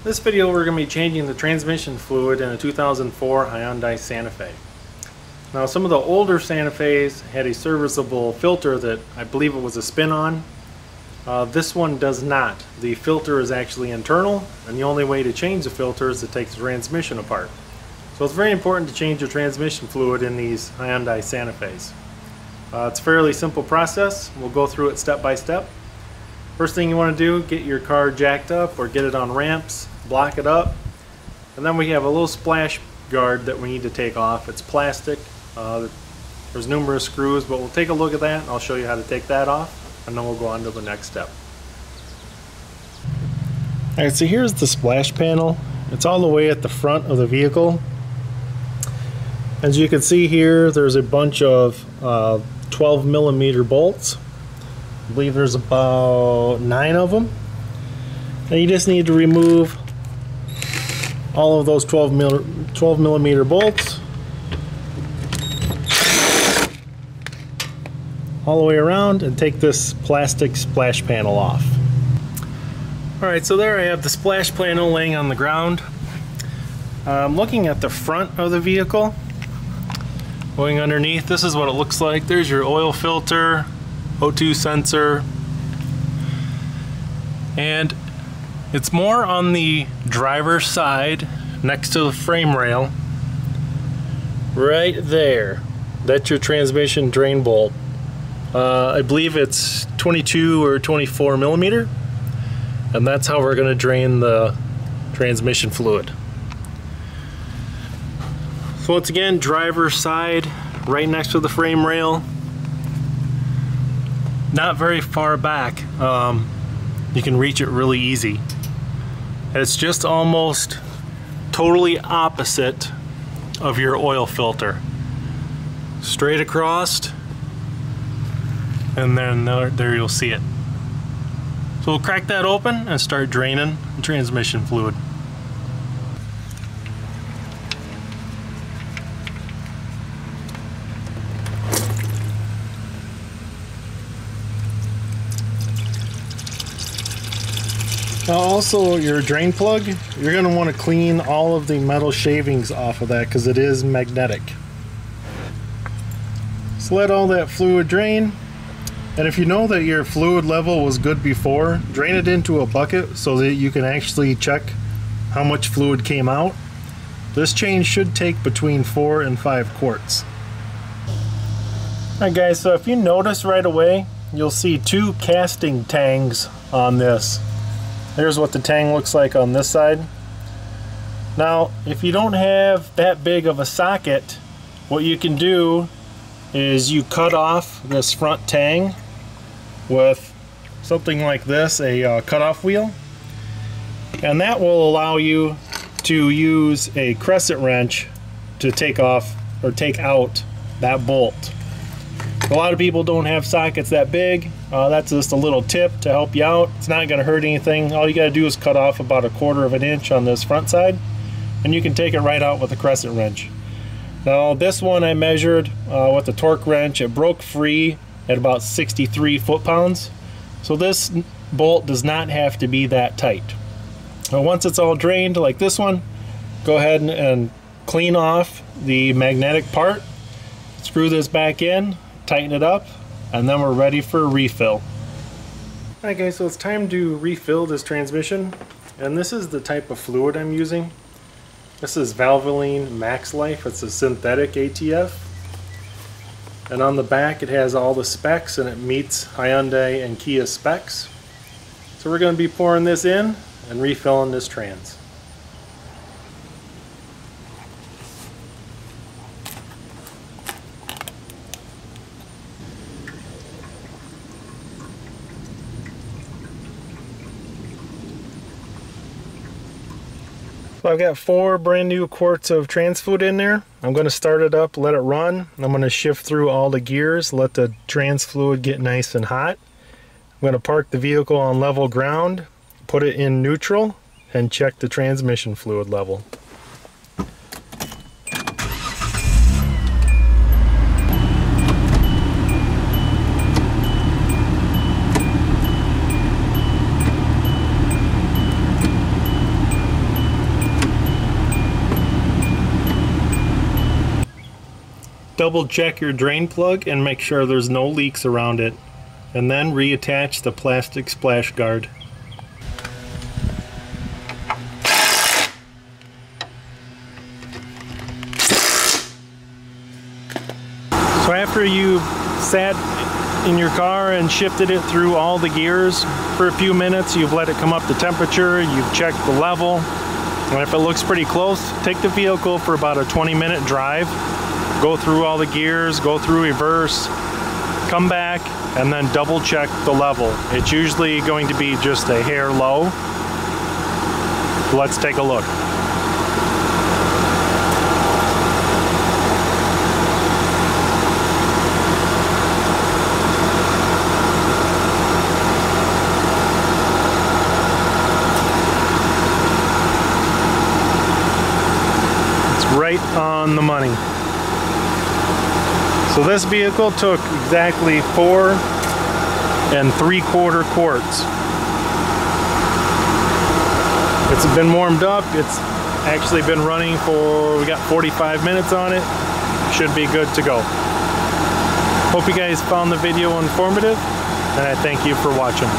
This video we're going to be changing the transmission fluid in a 2004 Hyundai Santa Fe. Now some of the older Santa Fe's had a serviceable filter that I believe it was a spin-on. This one does not. The filter is actually internal, and the only way to change the filter is to take the transmission apart. So it's very important to change your transmission fluid in these Hyundai Santa Fe's. It's a fairly simple process. We'll go through it step by step. First thing you want to do, get your car jacked up or get it on ramps, block it up, and then we have a little splash guard that we need to take off. It's plastic. There's numerous screws, but we'll take a look at that and I'll show you how to take that off, and then we'll go on to the next step. Alright, so here's the splash panel. It's all the way at the front of the vehicle. As you can see here, there's a bunch of 12mm bolts. I believe there's about 9 of them. And you just need to remove all of those 12mm bolts all the way around and take this plastic splash panel off. Alright, so there I have the splash panel laying on the ground. I'm looking at the front of the vehicle. Going underneath, this is what it looks like. There's your oil filter, O2 sensor, and it's more on the driver's side next to the frame rail. Right there. That's your transmission drain bolt. I believe it's 22 or 24mm, and that's how we're going to drain the transmission fluid. So once again, driver's side, right next to the frame rail. Not very far back. You can reach it really easy. It's just almost totally opposite of your oil filter. Straight across, and then there you'll see it. So we'll crack that open and start draining the transmission fluid. Now also, your drain plug, you're going to want to clean all of the metal shavings off of that because it is magnetic. So let all that fluid drain, and if you know that your fluid level was good before, drain it into a bucket so that you can actually check how much fluid came out. This change should take between 4 and 5 quarts. Alright guys, so if you notice right away, you'll see 2 casting tangs on this. There's what the tang looks like on this side. Now, if you don't have that big of a socket, what you can do is you cut off this front tang with something like this, a cutoff wheel, and that will allow you to use a crescent wrench to take off or take out that bolt. A lot of people don't have sockets that big. That's just a little tip to help you out. It's not going to hurt anything. All you got to do is cut off about 1/4 of an inch on this front side, and you can take it right out with a crescent wrench. Now this one I measured with the torque wrench. It broke free at about 63 foot-pounds. So this bolt does not have to be that tight. Now once it's all drained like this one, go ahead and clean off the magnetic part. Screw this back in, tighten it up, and then we're ready for a refill. Alright guys, so it's time to refill this transmission, and this is the type of fluid I'm using. This is Valvoline MAXLIFE. It's a synthetic ATF, and on the back it has all the specs and it meets Hyundai and Kia specs. So we're going to be pouring this in and refilling this trans. So I've got 4 brand new quarts of trans fluid in there. I'm going to start it up, let it run. I'm going to shift through all the gears, let the trans fluid get nice and hot. I'm going to park the vehicle on level ground, put it in neutral, and check the transmission fluid level. Double check your drain plug and make sure there's no leaks around it, and then reattach the plastic splash guard. So after you sat in your car and shifted it through all the gears for a few minutes, you've let it come up to temperature, you've checked the level, and if it looks pretty close, take the vehicle for about a 20-minute drive, go through all the gears, go through reverse, come back, and then double check the level. It's usually going to be just a hair low. Let's take a look. Right on the money. So this vehicle took exactly 4 3/4 quarts. It's been warmed up. It's actually been running for, we got 45 minutes on it. Should be good to go. Hope you guys found the video informative, and I thank you for watching.